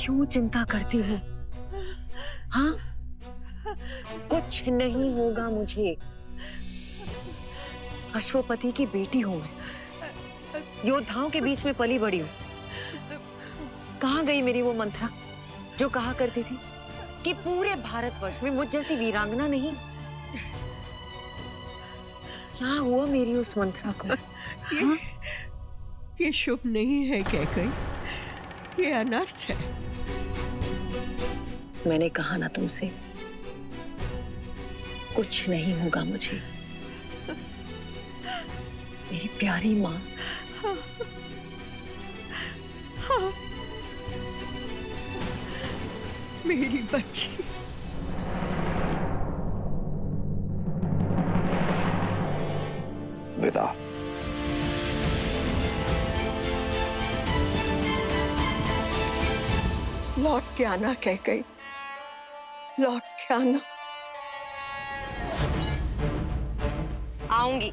क्यों चिंता करती हो? हाँ, कुछ नहीं होगा मुझे। अश्वपति की बेटी हूं मैं, योद्धाओं के बीच में पली बड़ी हूं। कहाँ गई मेरी वो मंत्रा जो कहा करती थी कि पूरे भारतवर्ष में मुझ जैसी वीरांगना नहीं? क्या हुआ मेरी उस मंत्रा को? हाँ? ये शुभ नहीं है कैकई, ये अनर्थ है। मैंने कहा ना तुमसे, कुछ नहीं होगा मुझे। मेरी प्यारी माँ। हाँ, मेरी बच्ची। विदा। लौट के आना कैकई, लौट के आना। आऊंगी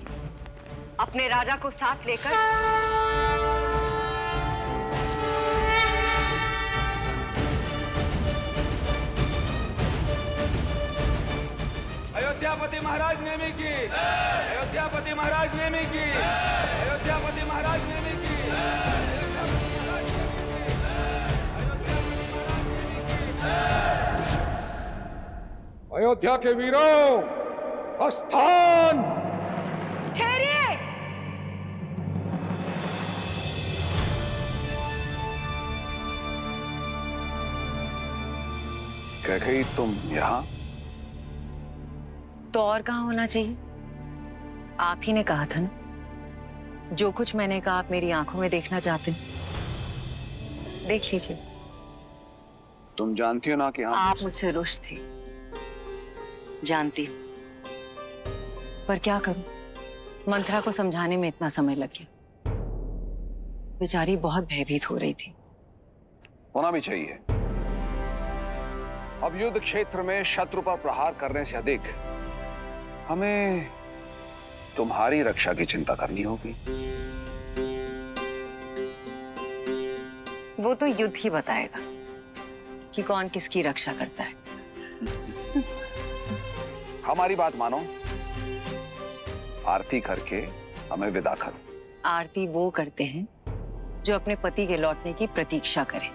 अपने राजा को साथ लेकर। अयोध्यापति महाराज नेमी की, अयोध्यापति महाराज नेमी की, अयोध्यापति महाराज नेमी की, अयोध्या के वीरों, प्रस्थान। ठहरिए। कैकई तुम यहाँ? तो और कहाँ होना चाहिए? आप ही ने कहा था ना, जो कुछ मैंने कहा आप मेरी आंखों में देखना चाहते हैं। देख लीजिए। तुम जानती हो ना कि आप मुझसे रुष्ट थे, जानती हूं। पर क्या करूं, मंत्रा को समझाने में इतना समय लग गया। बेचारी बहुत भयभीत हो रही थी। होना भी चाहिए। अब युद्ध क्षेत्र में शत्रु पर प्रहार करने से अधिक हमें तुम्हारी रक्षा की चिंता करनी होगी। वो तो युद्ध ही बताएगा कि कौन किसकी रक्षा करता है। हमारी बात मानो, आरती करके हमें विदा करो। आरती वो करते हैं जो अपने पति के लौटने की प्रतीक्षा करें।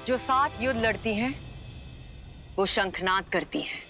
जो साथ युद्ध लड़ती हैं, वो शंखनाद करती हैं।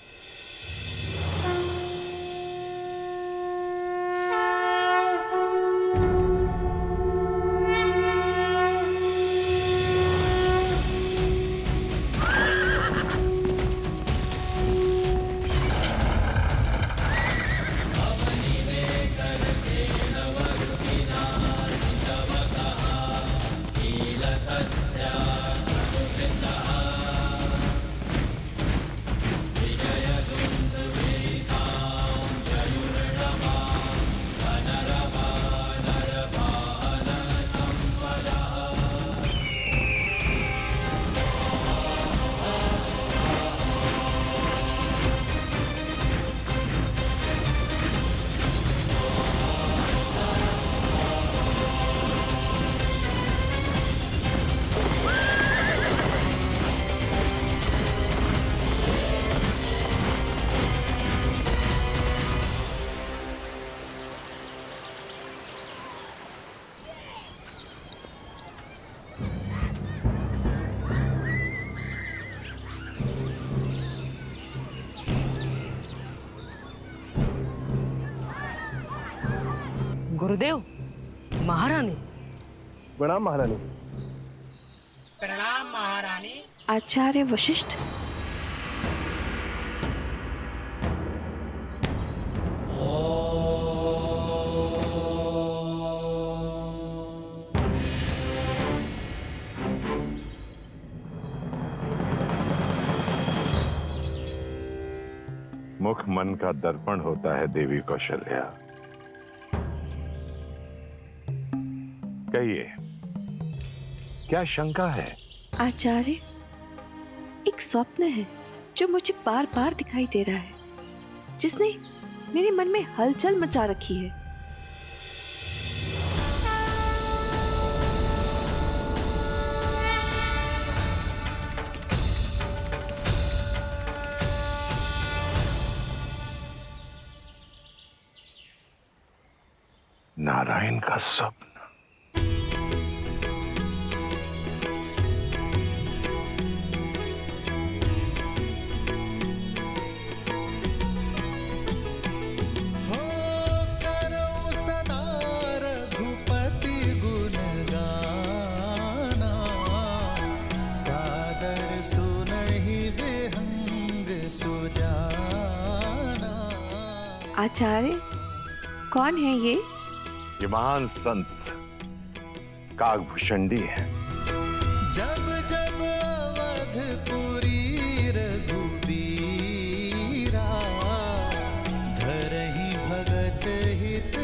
गुरुदेव, महारानी। प्रणाम महारानी। प्रणाम महारानी। आचार्य वशिष्ठ। मुख मन का दर्पण होता है देवी कौशल्या। कहिए, क्या शंका है? आचार्य, एक स्वप्न है जो मुझे बार बार दिखाई दे रहा है, जिसने मेरे मन में हलचल मचा रखी है। नारायण का स्वप्न। आचार्य, कौन है ये? ये महान संत काकभूषणी है। जब जब अवधपुरी रघुबीरा, धरहि भगत हित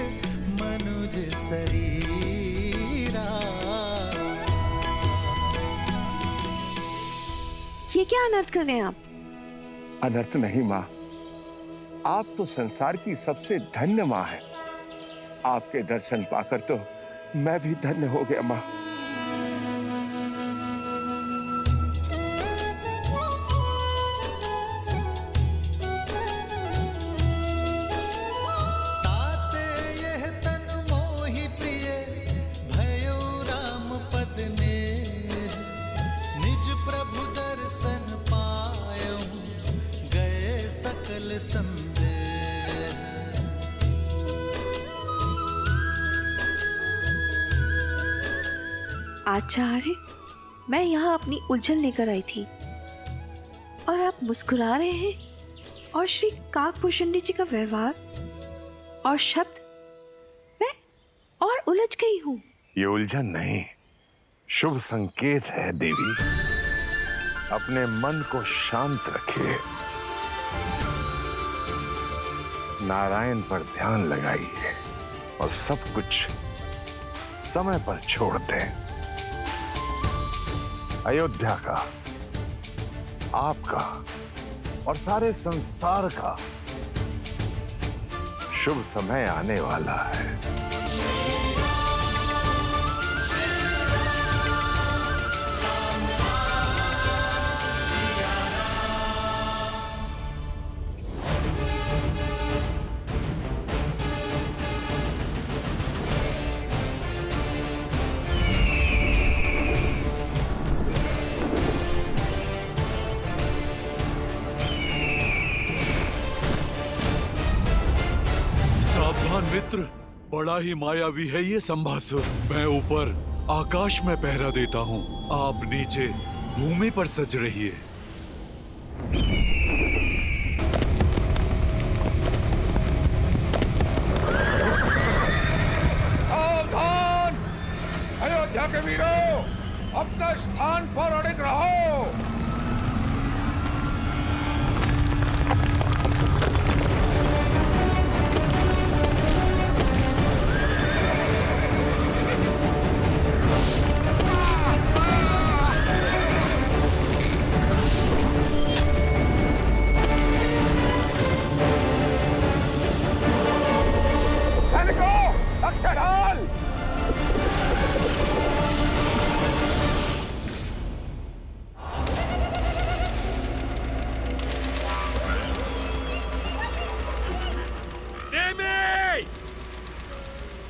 मनुज शरीरा। ये क्या अनर्थ कर रहे हैं आप? अनर्थ नहीं माँ, आप तो संसार की सबसे धन्य माँ है। आपके दर्शन पाकर तो मैं भी धन्य हो गया माँ। ताते यह तन मोहि प्रिय, भयो राम पद ने। निज प्रभु दर्शन पायऊं, गए सकल संदेह। आचार्य, मैं यहाँ अपनी उलझन लेकर आई थी और आप मुस्कुरा रहे हैं, और श्री काकभूषणी जी का व्यवहार और शब्द, मैं और उलझ गई हूँ। ये उलझन नहीं, शुभ संकेत है देवी। अपने मन को शांत रखिए, नारायण पर ध्यान लगाइए और सब कुछ समय पर छोड़ दें। अयोध्या का, आपका और सारे संसार का शुभ समय आने वाला है। मित्र, बड़ा ही मायावी है ये संभासुर। मैं ऊपर आकाश में पहरा देता हूँ, आप नीचे भूमि पर सज रहिए। सावधान! अयोध्या के वीरों, अपने स्थान पर अड़िग रहो।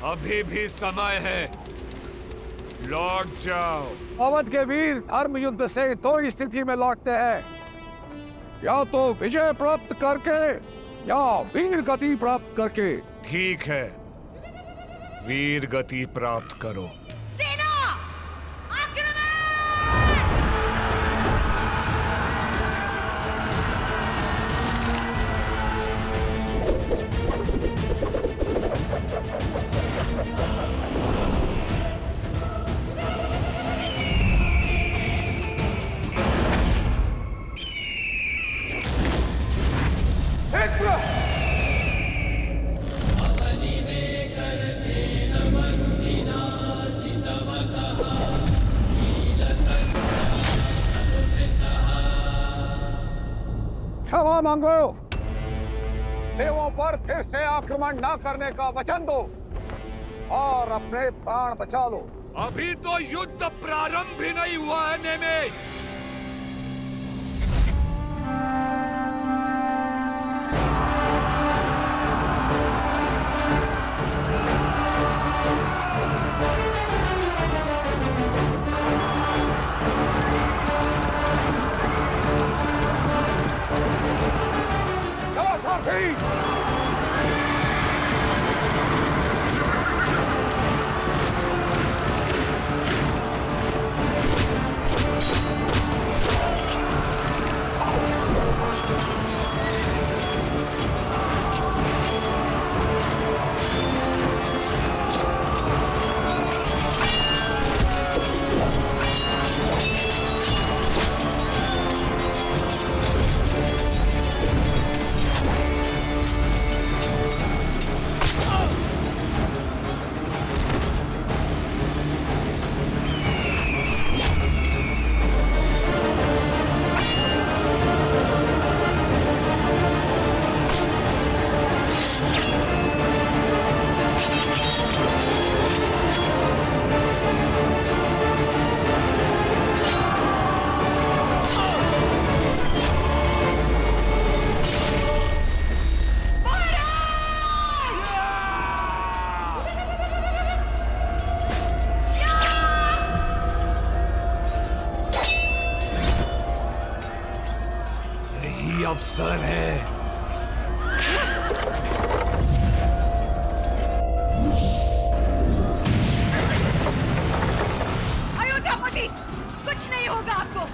अभी भी समय है, लौट जाओ। अवध के वीर धर्म युद्ध से दो स्थिति में लौटते हैं, या तो विजय प्राप्त करके या वीर गति प्राप्त करके। ठीक है, वीर गति प्राप्त करो। क्षमा मांगो, देवों पर फिर से आक्रमण न करने का वचन दो और अपने प्राण बचा लो। अभी तो युद्ध प्रारंभ भी नहीं हुआ है नेमे। सारथी। यही अवसर है। अयोध्यापति, कुछ नहीं होगा आपको।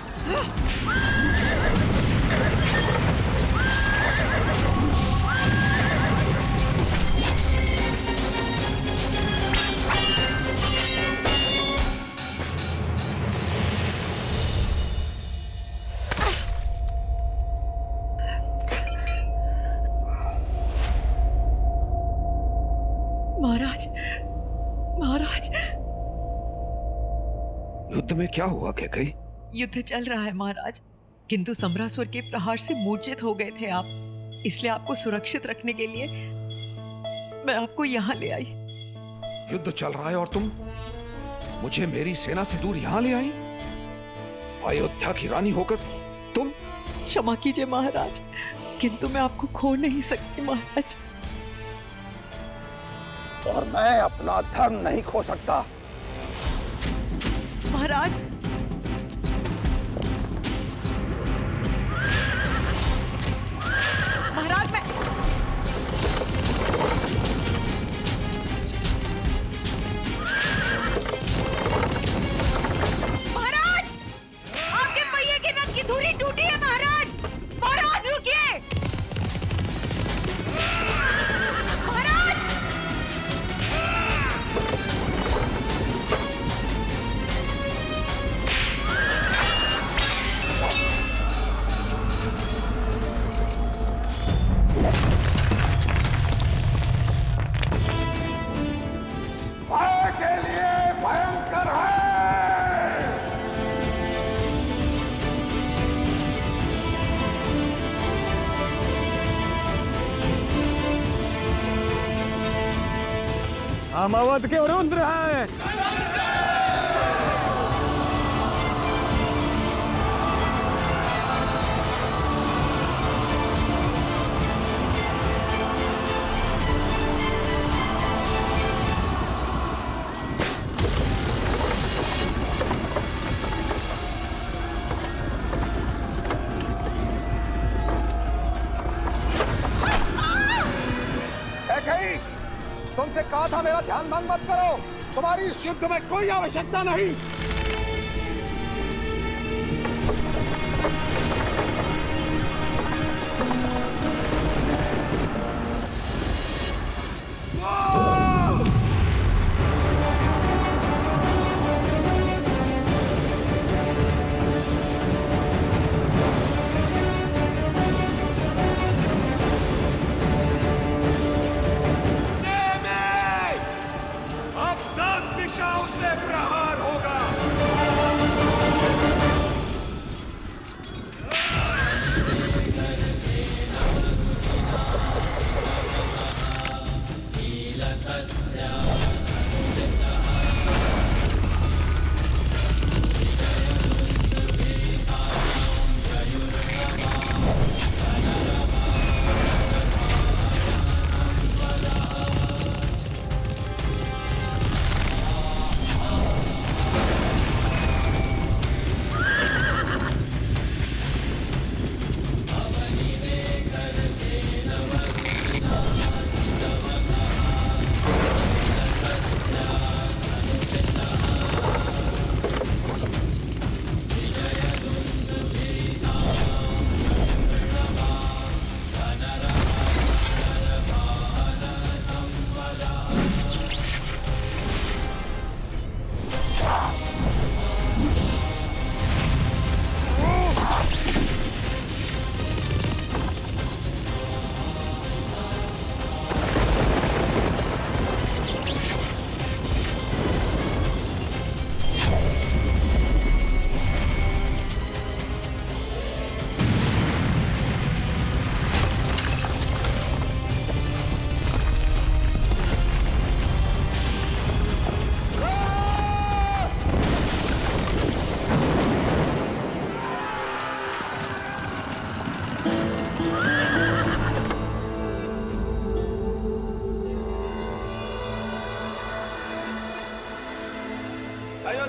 महाराज, महाराज, युद्ध में क्या हुआ कैकई? युद्ध चल रहा है महाराज, किंतु सम्रासुर के प्रहार से मूर्छित हो गए थे आप, इसलिए आपको सुरक्षित रखने के लिए मैं आपको यहाँ ले आई। युद्ध चल रहा है और तुम मुझे मेरी सेना से दूर यहाँ ले आई? अयोध्या की रानी होकर तुम? क्षमा कीजिए महाराज, किंतु मैं आपको खो नहीं सकती महाराज। और मैं अपना धर्म नहीं खो सकता। महाराज, महाराज मैं महाराज, आपके पहिए के नट की धुरी टूटी है महाराज। महाराज रुकिए। महाराज, भय के लिए भयंकर है। हम अवध के रुद्र हैं। कैकई, तुमसे कहा था मेरा ध्यान भंग मत करो। तुम्हारी इस युद्ध में कोई आवश्यकता नहीं। अब 10 दिशाओं से प्रहार होगा।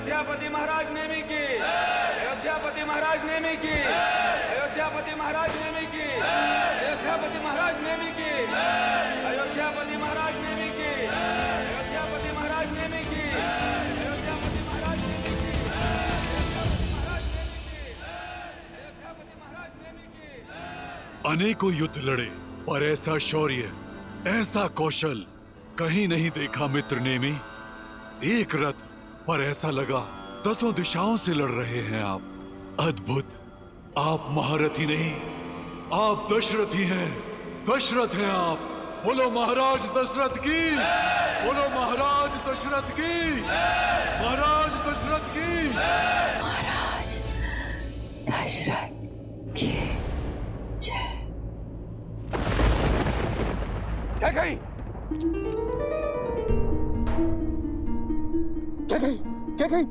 अयोध्यापति महाराज नेमी की, अयोध्यापति महाराज नेमी की, अयोध्यापति महाराज नेमी की, अयोध्यापति महाराज नेमी की, अयोध्यापति महाराज नेमी की, अयोध्यापति महाराज नेमी की, अयोध्यापति महाराज नेमी की, अयोध्यापति महाराज नेमी की। अनेकों युद्ध लड़े, पर ऐसा शौर्य, ऐसा कौशल कहीं नहीं देखा मित्र नेमी। एक रथ पर ऐसा लगा 10 दिशाओं से लड़ रहे हैं आप। अद्भुत। आप महारथी नहीं, आप दशरथी हैं। दशरथ हैं आप। बोलो महाराज दशरथ की, बोलो महाराज दशरथ की, महाराज दशरथ की। महाराज दशरथ की जय। क्या गई? क्या गई? क्या गई?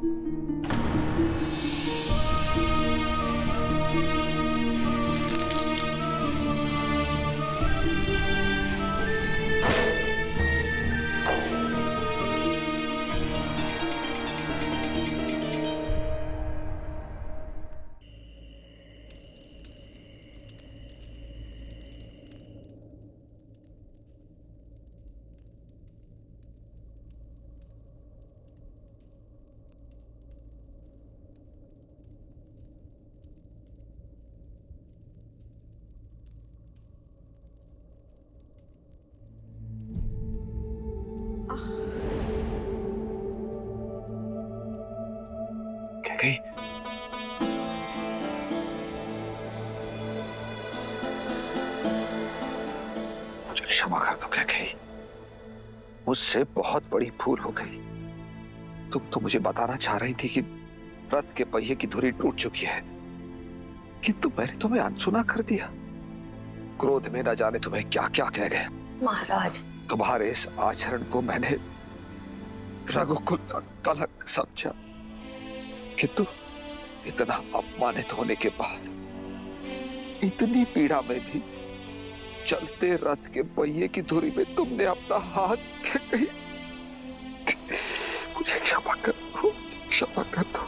क्या गई? मुझे क्षमा कर दो क्या गई। मुझसे बहुत बड़ी भूल हो गई। तुम तो मुझे बताना चाह रही थी कि रथ के पहिए की धुरी टूट चुकी है, किंतु मैंने तुम्हें अनसुना कर दिया। क्रोध में न जाने तुम्हें क्या क्या कह गए। महाराज तुम्हारे इस आचरण को मैंने रघुकुल का कलंक समझा, किंतु इतना अपमानित होने के बाद, इतनी पीड़ा में भी चलते रथ के पहिए की धुरी में तुमने अपना हाथ कहीं। मुझे क्षमा कर दो, क्षमा कर दो।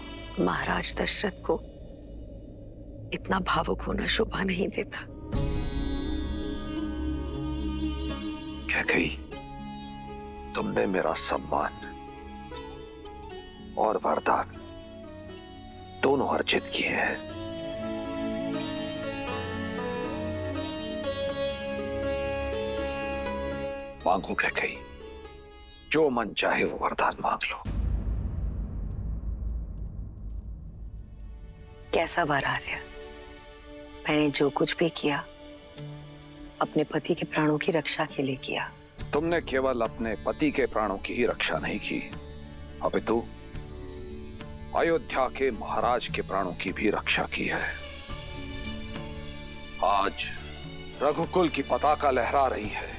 महाराज दशरथ को इतना भावुक होना शोभा नहीं देता। क्या कही? तुमने मेरा सम्मान और वरदान दोनों अर्जित किए हैं। मांगो क्या कही, जो मन चाहे वो वरदान मांग लो। कैसा वर आर्य? मैंने जो कुछ भी किया अपने पति के प्राणों की रक्षा के लिए किया। तुमने केवल अपने पति के प्राणों की ही रक्षा नहीं की, अपितु अयोध्या के महाराज के प्राणों की भी रक्षा की है। आज रघुकुल की पताका लहरा रही है,